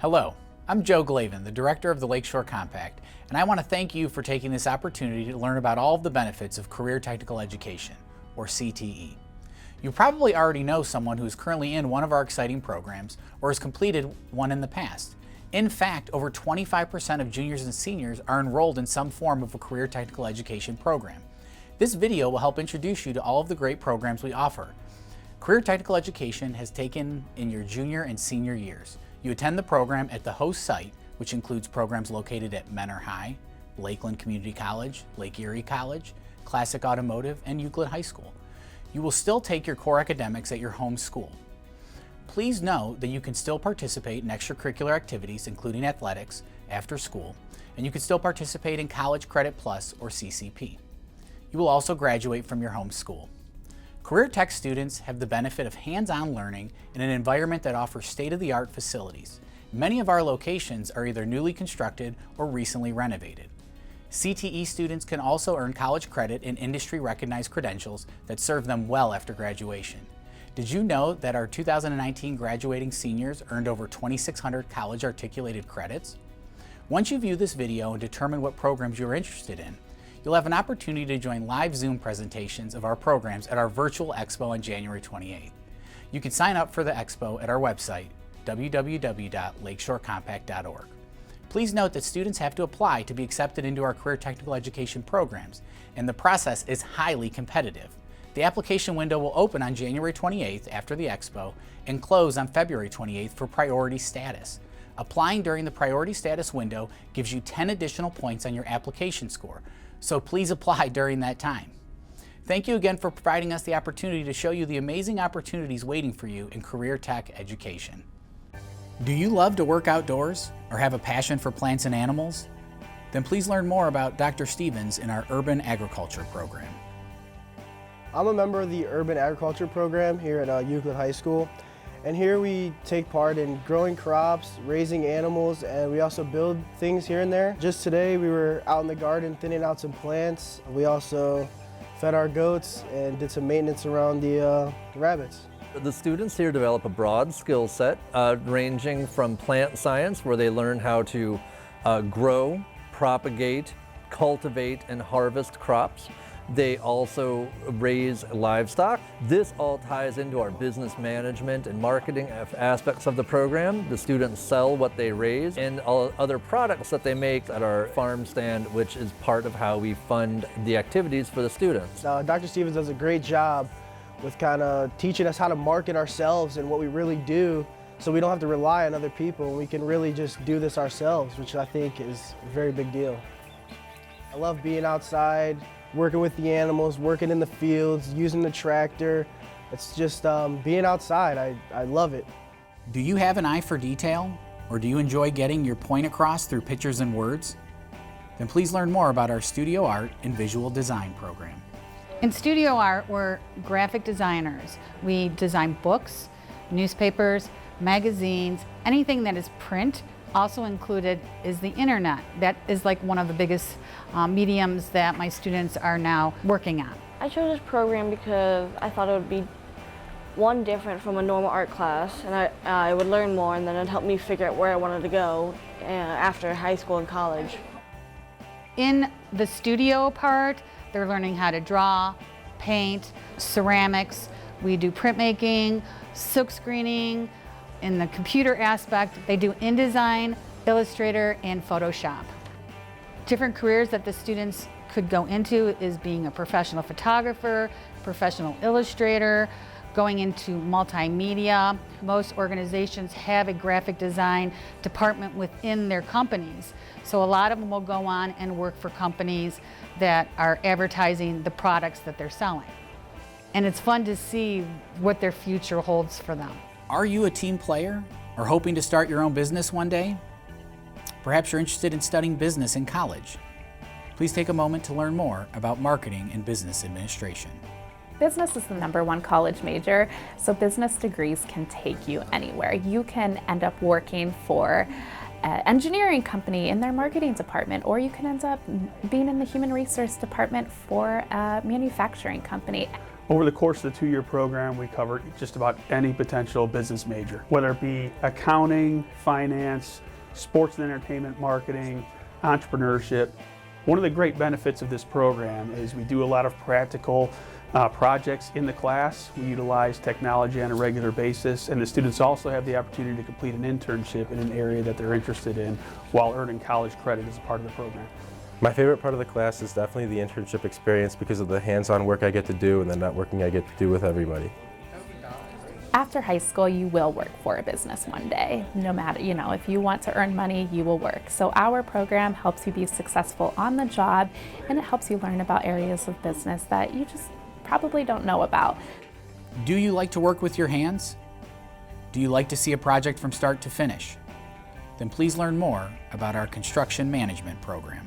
Hello, I'm Joe Glavin, the Director of the Lakeshore Compact, and I want to thank you for taking this opportunity to learn about all of the benefits of Career Technical Education, or CTE. You probably already know someone who is currently in one of our exciting programs or has completed one in the past. In fact, over 25% of juniors and seniors are enrolled in some form of a Career Technical Education program. This video will help introduce you to all of the great programs we offer. Career Technical Education has taken in your junior and senior years. You attend the program at the host site, which includes programs located at Menor High, Lakeland Community College, Lake Erie College, Classic Automotive, and Euclid High School. You will still take your core academics at your home school. Please know that you can still participate in extracurricular activities, including athletics, after school, and you can still participate in College Credit Plus or CCP. You will also graduate from your home school. Career Tech students have the benefit of hands-on learning in an environment that offers state-of-the-art facilities. Many of our locations are either newly constructed or recently renovated. CTE students can also earn college credit and industry-recognized credentials that serve them well after graduation. Did you know that our 2019 graduating seniors earned over 2,600 college-articulated credits? Once you view this video and determine what programs you're interested in, you'll have an opportunity to join live Zoom presentations of our programs at our virtual expo on January 28th. You can sign up for the expo at our website, www.lakeshorecompact.org. Please note that students have to apply to be accepted into our career technical education programs, and the process is highly competitive. The application window will open on January 28th after the expo and close on February 28th for priority status. Applying during the priority status window gives you 10 additional points on your application score, so please apply during that time. Thank you again for providing us the opportunity to show you the amazing opportunities waiting for you in career tech education. Do you love to work outdoors or have a passion for plants and animals? Then please learn more about Dr. Stevens in our Urban Agriculture program. I'm a member of the Urban Agriculture program here at Euclid High School. And here we take part in growing crops, raising animals, and we also build things here and there. Just today we were out in the garden thinning out some plants. We also fed our goats and did some maintenance around the rabbits. The students here develop a broad skill set ranging from plant science, where they learn how to grow, propagate, cultivate, and harvest crops. They also raise livestock. This all ties into our business management and marketing aspects of the program. The students sell what they raise and all other products that they make at our farm stand, which is part of how we fund the activities for the students. Dr. Stevens does a great job with kind of teaching us how to market ourselves and what we really do, so we don't have to rely on other people and we can really just do this ourselves, which I think is a very big deal. I love being outside, working with the animals, working in the fields, using the tractor. It's just being outside. I love it. Do you have an eye for detail? Or do you enjoy getting your point across through pictures and words? Then please learn more about our Studio Art and Visual Design program. In Studio Art, we're graphic designers. We design books, newspapers, magazines, anything that is print. Also included is the internet. That is like one of the biggest mediums that my students are now working on. I chose this program because I thought it would be one different from a normal art class, and I would learn more, and then it'd help me figure out where I wanted to go after high school and college. In the studio part, they're learning how to draw, paint, ceramics. We do printmaking, silk screening. In the computer aspect, they do InDesign, Illustrator, and Photoshop. Different careers that the students could go into is being a professional photographer, professional illustrator, going into multimedia. Most organizations have a graphic design department within their companies. So a lot of them will go on and work for companies that are advertising the products that they're selling. And it's fun to see what their future holds for them. Are you a team player or hoping to start your own business one day? Perhaps you're interested in studying business in college. Please take a moment to learn more about marketing and business administration. Business is the #1 college major, so business degrees can take you anywhere. You can end up working for an engineering company in their marketing department, or you can end up being in the human resource department for a manufacturing company. Over the course of the 2-year program, we cover just about any potential business major, whether it be accounting, finance, sports and entertainment marketing, entrepreneurship. One of the great benefits of this program is we do a lot of practical projects in the class. We utilize technology on a regular basis, and the students also have the opportunity to complete an internship in an area that they're interested in while earning college credit as a part of the program. My favorite part of the class is definitely the internship experience because of the hands-on work I get to do and the networking I get to do with everybody. After high school, you will work for a business one day. No matter, if you want to earn money, you will work. So our program helps you be successful on the job, and it helps you learn about areas of business that you just probably don't know about. Do you like to work with your hands? Do you like to see a project from start to finish? Then please learn more about our construction management program.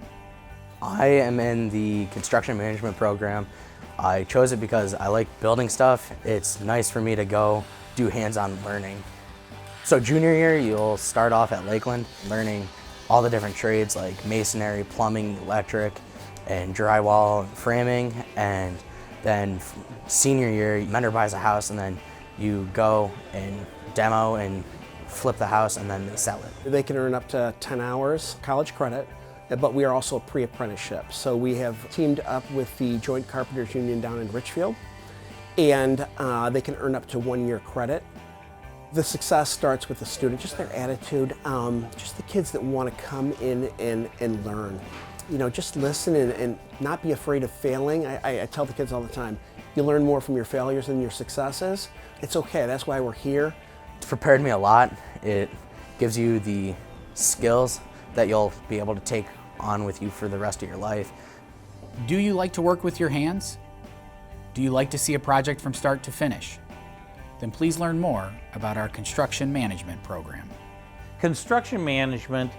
I am in the construction management program. I chose it because I like building stuff. It's nice for me to go do hands-on learning. So junior year, you'll start off at Lakeland learning all the different trades like masonry, plumbing, electric, and drywall and framing. And then senior year, vendor buys a house and then you go and demo and flip the house and then they sell it. They can earn up to 10 hours college credit, but we are also a pre-apprenticeship. So we have teamed up with the Joint Carpenters Union down in Richfield, and they can earn up to 1 year credit. The success starts with the student, just their attitude, just the kids that want to come in and learn. Just listen and not be afraid of failing. I tell the kids all the time, you learn more from your failures than your successes. It's okay, that's why we're here. It's prepared me a lot. It gives you the skills that you'll be able to take on with you for the rest of your life. Do you like to work with your hands? Do you like to see a project from start to finish? Then please learn more about our construction management program. Construction management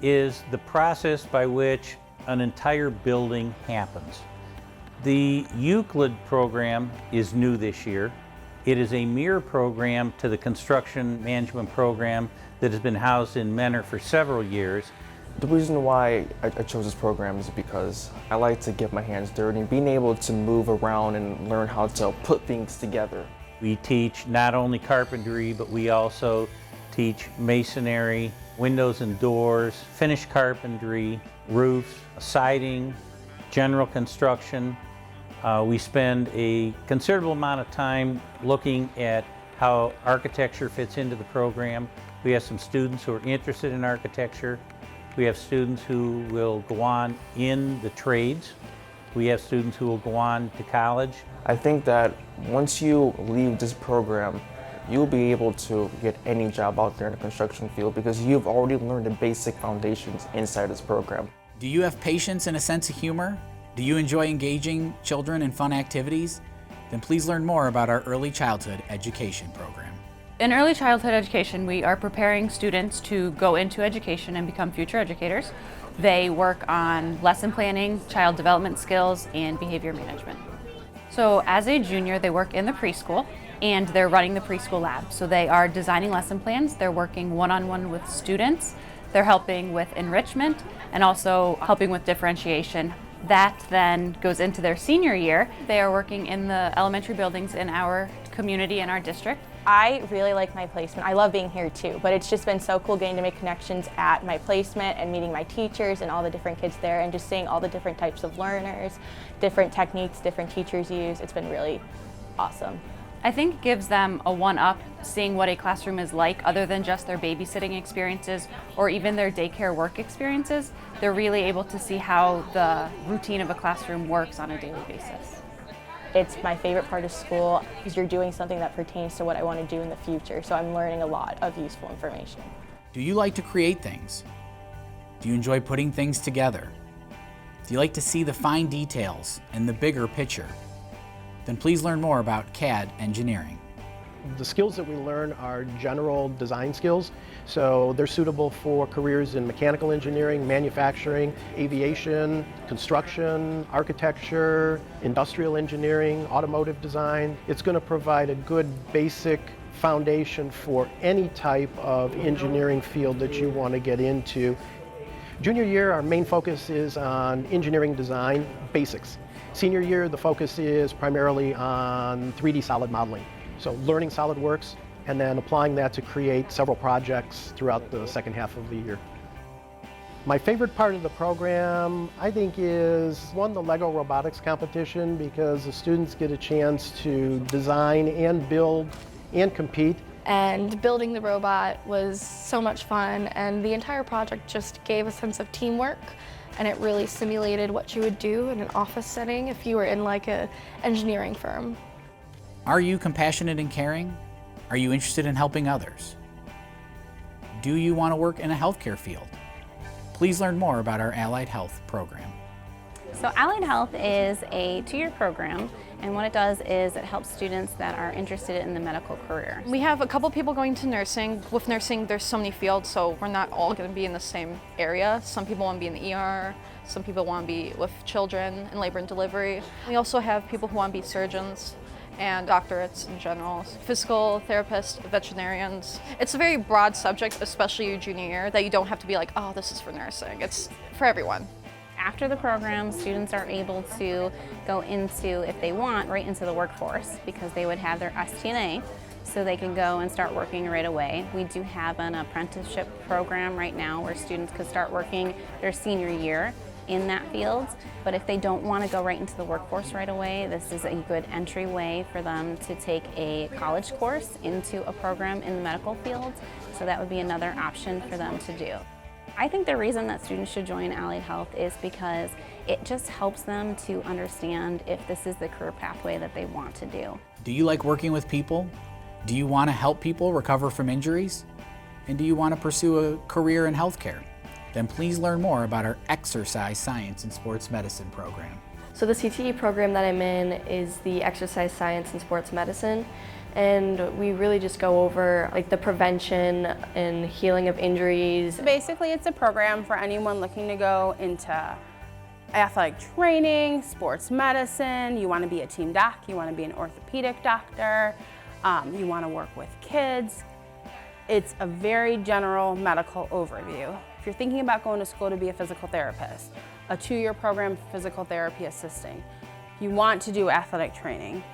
is the process by which an entire building happens. The Euclid program is new this year. It is a mirror program to the construction management program that has been housed in Mentor for several years. The reason why I chose this program is because I like to get my hands dirty and being able to move around and learn how to put things together. We teach not only carpentry, but we also teach masonry, windows and doors, finished carpentry, roofs, siding, general construction. We spend a considerable amount of time looking at how architecture fits into the program. We have some students who are interested in architecture. We have students who will go on in the trades. We have students who will go on to college. I think that once you leave this program, you'll be able to get any job out there in the construction field because you've already learned the basic foundations inside this program. Do you have patience and a sense of humor? Do you enjoy engaging children in fun activities? Then please learn more about our early childhood education program. In early childhood education, we are preparing students to go into education and become future educators. They work on lesson planning, child development skills, and behavior management. So as a junior, they work in the preschool and they're running the preschool lab. So they are designing lesson plans, they're working one-on-one with students, they're helping with enrichment and also helping with differentiation. That then goes into their senior year. They are working in the elementary buildings in our community and our district. I really like my placement. I love being here too, but it's just been so cool getting to make connections at my placement and meeting my teachers and all the different kids there and just seeing all the different types of learners, different techniques different teachers use. It's been really awesome. I think it gives them a one-up seeing what a classroom is like other than just their babysitting experiences or even their daycare work experiences. They're really able to see how the routine of a classroom works on a daily basis. It's my favorite part of school because you're doing something that pertains to what I want to do in the future, so I'm learning a lot of useful information. Do you like to create things? Do you enjoy putting things together? Do you like to see the fine details and the bigger picture? Then please learn more about Cad Engineering. The skills that we learn are general design skills, so they're suitable for careers in mechanical engineering, manufacturing, aviation, construction, architecture, industrial engineering, automotive design. It's going to provide a good basic foundation for any type of engineering field that you want to get into. Junior year, our main focus is on engineering design basics. Senior year, the focus is primarily on 3D solid modeling. So learning SolidWorks and then applying that to create several projects throughout the second half of the year. My favorite part of the program, I think, is one, the Lego robotics competition, because the students get a chance to design and build and compete. And building the robot was so much fun, and the entire project just gave a sense of teamwork, and it really simulated what you would do in an office setting if you were in like an engineering firm. Are you compassionate and caring? Are you interested in helping others? Do you want to work in a healthcare field? Please learn more about our Allied Health program. So Allied Health is a 2-year program, and what it does is it helps students that are interested in the medical career. We have a couple people going to nursing. With nursing, there's so many fields, so we're not all going to be in the same area. Some people want to be in the ER, some people want to be with children in labor and delivery. We also have people who want to be surgeons and doctorates in general, physical therapists, veterinarians. It's a very broad subject, especially your junior year, that you don't have to be like, oh, this is for nursing. It's for everyone. After the program, students are able to go into, if they want, right into the workforce, because they would have their STNA, so they can go and start working right away. We do have an apprenticeship program right now where students could start working their senior year in that field, but if they don't want to go right into the workforce right away, this is a good entryway for them to take a college course into a program in the medical field, so that would be another option for them to do. I think the reason that students should join Allied Health is because it just helps them to understand if this is the career pathway that they want to do. Do you like working with people? Do you want to help people recover from injuries? And do you want to pursue a career in healthcare? Then please learn more about our Exercise Science and Sports Medicine program. So the CTE program that I'm in is the Exercise Science and Sports Medicine, and we really just go over like the prevention and healing of injuries. Basically, it's a program for anyone looking to go into athletic training, sports medicine. You want to be a team doc, you want to be an orthopedic doctor, you want to work with kids. It's a very general medical overview. If you're thinking about going to school to be a physical therapist, a 2-year program for physical therapy assisting, you want to do athletic training,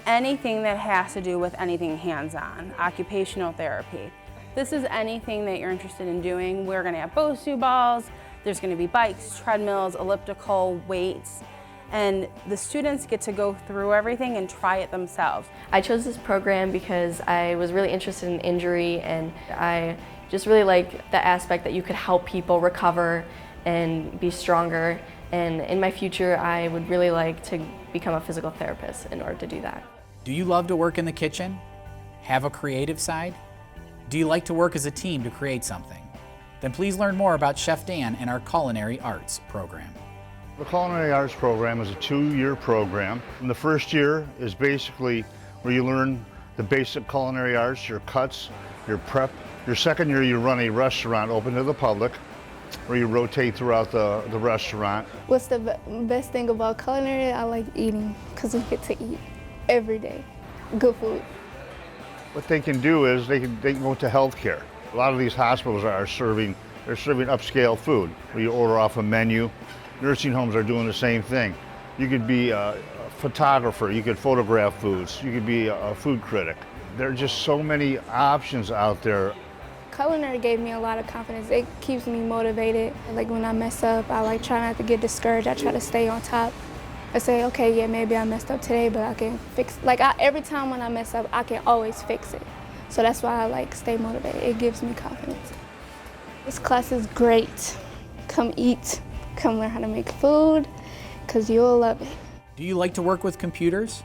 anything that has to do with anything hands-on, occupational therapy. This is anything that you're interested in doing. We're going to have Bosu balls, there's going to be bikes, treadmills, elliptical, weights, and the students get to go through everything and try it themselves. I chose this program because I was really interested in injury, and I just really like the aspect that you could help people recover and be stronger. And in my future, I would really like to become a physical therapist in order to do that. Do you love to work in the kitchen? Have a creative side? Do you like to work as a team to create something? Then please learn more about Chef Dan and our Culinary Arts program. The Culinary Arts program is a 2-year program. And the first year is basically where you learn the basic culinary arts, your cuts, your prep. Your second year, you run a restaurant open to the public, where you rotate throughout the restaurant. What's the best thing about culinary? I like eating, because we get to eat every day. Good food. What they can do is they can go to healthcare. A lot of these hospitals are serving upscale food, where you order off a menu. Nursing homes are doing the same thing. You could be a photographer, you could photograph foods, you could be a food critic. There are just so many options out there. Culinary gave me a lot of confidence. It keeps me motivated. Like when I mess up, I like try not to get discouraged. I try to stay on top. I say, okay, yeah, maybe I messed up today, but I can fix it. Like every time when I mess up, I can always fix it. So that's why I like stay motivated. It gives me confidence. This class is great. Come eat, come learn how to make food, because you'll love it. Do you like to work with computers?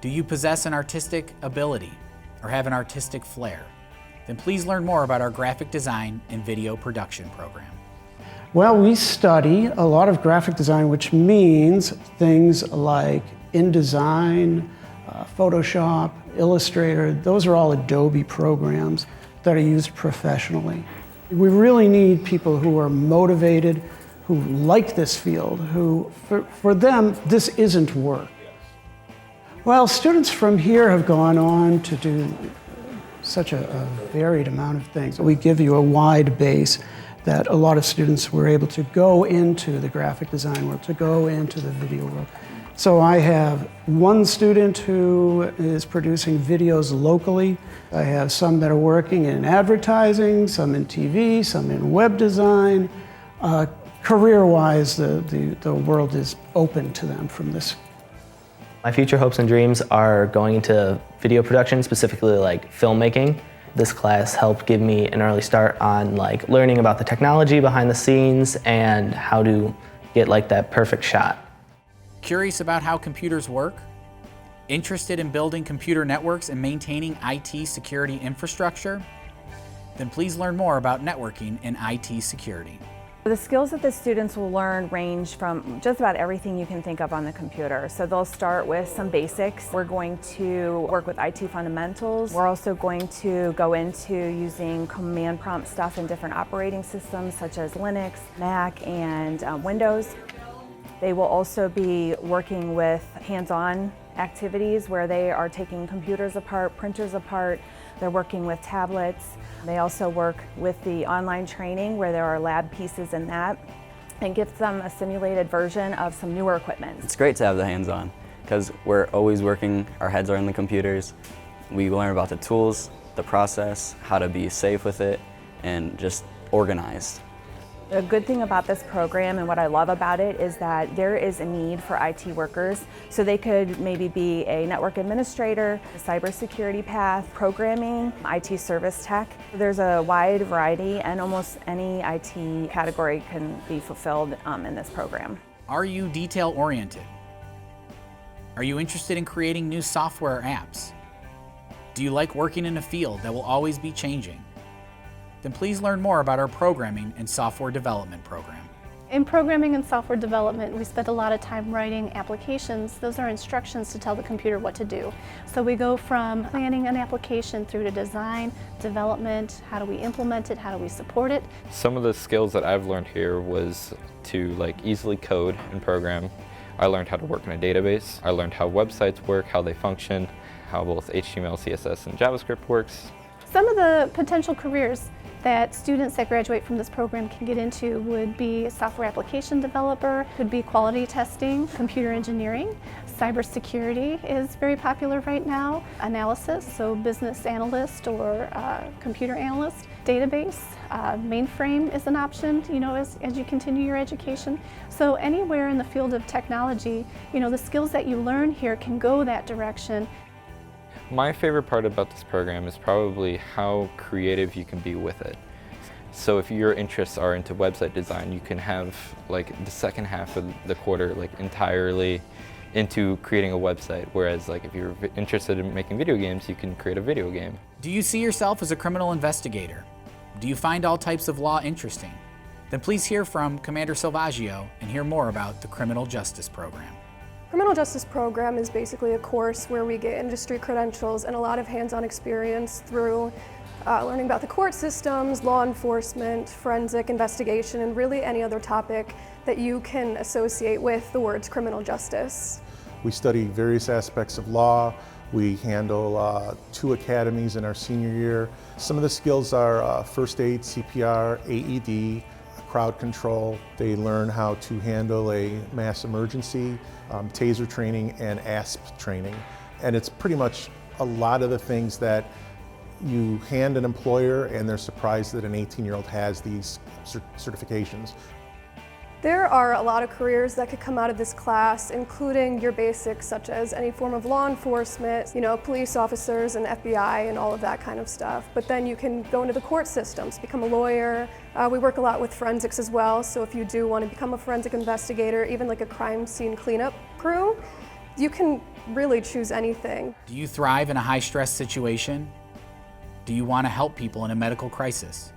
Do you possess an artistic ability or have an artistic flair? Then please learn more about our graphic design and video production program. Well, we study a lot of graphic design, which means things like InDesign, Photoshop, Illustrator. Those are all Adobe programs that are used professionally. We really need people who are motivated, who like this field, who, for them, this isn't work. Well, students from here have gone on to do such a varied amount of things. We give you a wide base that a lot of students were able to go into the graphic design world, to go into the video world. So I have one student who is producing videos locally. I have some that are working in advertising, some in TV, some in web design. Career-wise, the world is open to them from this. My future hopes and dreams are going into video production, specifically like filmmaking. This class helped give me an early start on like learning about the technology behind the scenes and how to get like that perfect shot. Curious about how computers work? Interested in building computer networks and maintaining IT security infrastructure? Then please learn more about networking and IT security. The skills that the students will learn range from just about everything you can think of on the computer. So they'll start with some basics. We're going to work with IT fundamentals. We're also going to go into using command prompt stuff in different operating systems such as Linux, Mac, and Windows. They will also be working with hands-on activities where they are taking computers apart, printers apart. They're working with tablets. They also work with the online training where there are lab pieces in that, and gives them a simulated version of some newer equipment. It's great to have the hands-on because we're always working, our heads are in the computers. We learn about the tools, the process, how to be safe with it, and just organized. The good thing about this program and what I love about it is that there is a need for IT workers. So they could maybe be a network administrator, a cybersecurity path, programming, IT service tech. There's a wide variety and almost any IT category can be fulfilled in this program. Are you detail-oriented? Are you interested in creating new software or apps? Do you like working in a field that will always be changing? Then please learn more about our programming and software development program. In programming and software development, we spend a lot of time writing applications. Those are instructions to tell the computer what to do. So we go from planning an application through to design, development, how do we implement it, how do we support it. Some of the skills that I've learned here was to easily code and program. I learned how to work in a database. I learned how websites work, how they function, how both HTML, CSS, and JavaScript works. Some of the potential careers that students that graduate from this program can get into would be software application developer, could be quality testing, computer engineering, cybersecurity is very popular right now, analysis, so business analyst or computer analyst, database, mainframe is an option, as you continue your education. So anywhere in the field of technology, the skills that you learn here can go that direction. My favorite part about this program is probably how creative you can be with it. So if your interests are into website design, you can have the second half of the quarter entirely into creating a website, whereas if you're interested in making video games, you can create a video game. Do you see yourself as a criminal investigator? Do you find all types of law interesting? Then please hear from Commander Salvaggio and hear more about the Criminal Justice Program. Criminal Justice Program is basically a course where we get industry credentials and a lot of hands-on experience through learning about the court systems, law enforcement, forensic investigation, and really any other topic that you can associate with the words criminal justice. We study various aspects of law. We handle 2 academies in our senior year. Some of the skills are first aid, CPR, AED, crowd control. They learn how to handle a mass emergency, taser training, and ASP training. And it's pretty much a lot of the things that you hand an employer and they're surprised that an 18-year-old has these certifications. There are a lot of careers that could come out of this class, including your basics such as any form of law enforcement, police officers and FBI and all of that kind of stuff. But then you can go into the court systems, become a lawyer. We work a lot with forensics as well, so if you do want to become a forensic investigator, even like a crime scene cleanup crew, you can really choose anything. Do you thrive in a high-stress situation? Do you want to help people in a medical crisis?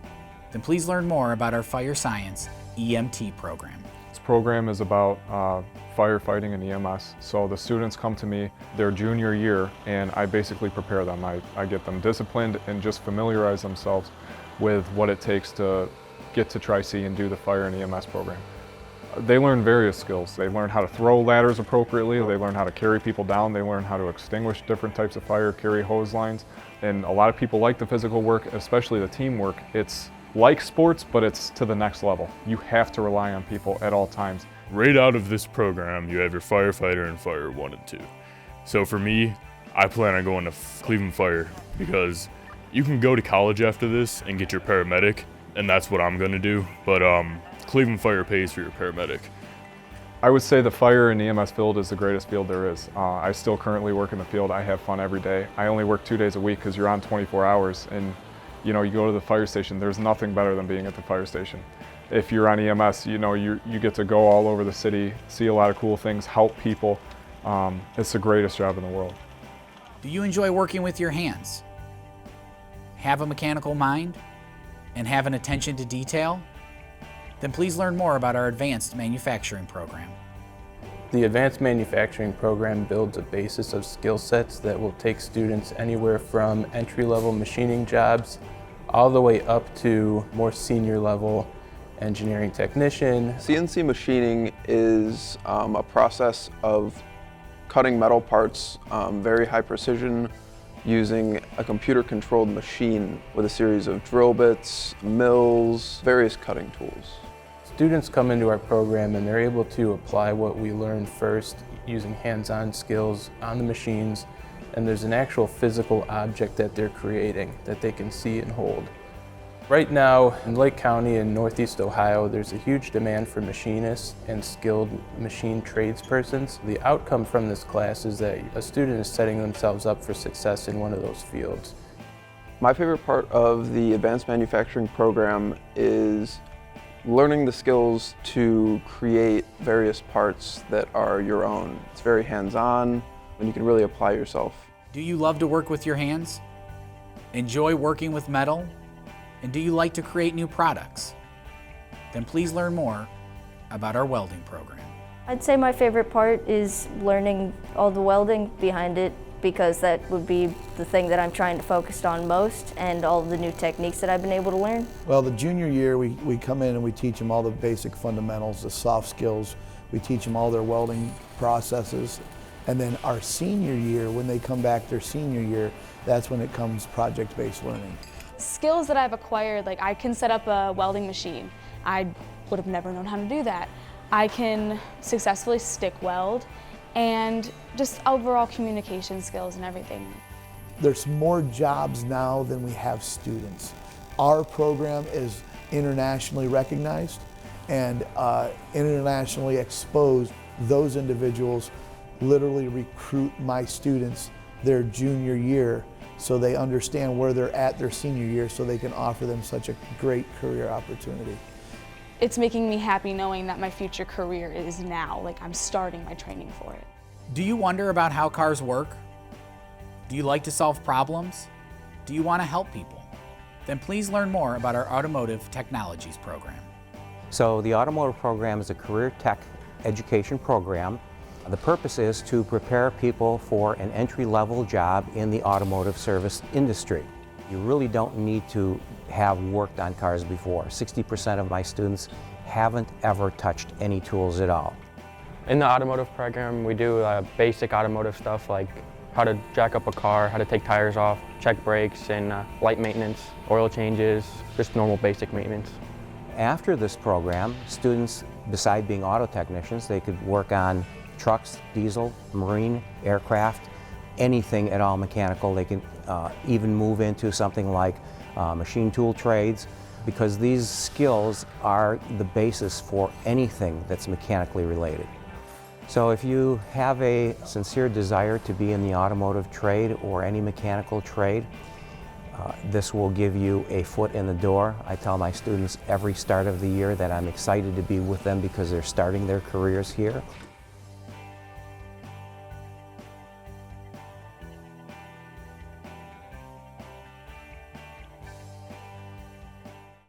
Then please learn more about our Fire Science EMT program. This program is about firefighting and EMS. So the students come to me their junior year and I basically prepare them. I get them disciplined and just familiarize themselves with what it takes to get to Tri-C and do the fire and EMS program. They learn various skills. They learn how to throw ladders appropriately, they learn how to carry people down, they learn how to extinguish different types of fire, carry hose lines. And a lot of people like the physical work, especially the teamwork. It's like sports, but it's to the next level. You have to rely on people at all times. Right out of this program, you have your firefighter and fire 1 and 2. So for me, I plan on going to Cleveland Fire because you can go to college after this and get your paramedic, and that's what I'm gonna do, but Cleveland Fire pays for your paramedic. I would say the fire and EMS field is the greatest field there is. I still currently work in the field. I have fun every day. I only work 2 days a week because you're on 24 hours, and you go to the fire station, there's nothing better than being at the fire station. If you're on EMS, you get to go all over the city, see a lot of cool things, help people. It's the greatest job in the world. Do you enjoy working with your hands? Have a mechanical mind? And have an attention to detail? Then please learn more about our Advanced Manufacturing Program. The Advanced Manufacturing Program builds a basis of skill sets that will take students anywhere from entry-level machining jobs all the way up to more senior level engineering technician. CNC machining is a process of cutting metal parts, very high precision, using a computer-controlled machine with a series of drill bits, mills, various cutting tools. Students come into our program and they're able to apply what we learned first using hands-on skills on the machines, and there's an actual physical object that they're creating that they can see and hold. Right now in Lake County in Northeast Ohio, there's a huge demand for machinists and skilled machine tradespersons. The outcome from this class is that a student is setting themselves up for success in one of those fields. My favorite part of the Advanced Manufacturing Program is learning the skills to create various parts that are your own. It's very hands-on, and you can really apply yourself. Do you love to work with your hands? Enjoy working with metal? And do you like to create new products? Then please learn more about our welding program. I'd say my favorite part is learning all the welding behind it, because that would be the thing that I'm trying to focus on most, and all the new techniques that I've been able to learn. Well, the junior year we come in and we teach them all the basic fundamentals, the soft skills. We teach them all their welding processes. And then our senior year, when they come back their senior year, that's when it comes project-based learning. Skills that I've acquired, like I can set up a welding machine. I would have never known how to do that. I can successfully stick weld, and just overall communication skills and everything. There's more jobs now than we have students. Our program is internationally recognized and internationally exposed. Those individuals literally recruit my students their junior year, so they understand where they're at their senior year, so they can offer them such a great career opportunity. It's making me happy knowing that my future career is now, like I'm starting my training for it. Do you wonder about how cars work? Do you like to solve problems? Do you want to help people? Then please learn more about our Automotive Technologies program. So the Automotive program is a career tech education program. The purpose is to prepare people for an entry-level job in the automotive service industry. You really don't need to have worked on cars before. 60% of my students haven't ever touched any tools at all. In the automotive program, we do basic automotive stuff like how to jack up a car, how to take tires off, check brakes, and light maintenance, oil changes, just normal basic maintenance. After this program, students, beside being auto technicians, they could work on trucks, diesel, marine, aircraft, anything at all mechanical. They can even move into something like machine tool trades, because these skills are the basis for anything that's mechanically related. So if you have a sincere desire to be in the automotive trade or any mechanical trade, this will give you a foot in the door. I tell my students every start of the year that I'm excited to be with them because they're starting their careers here.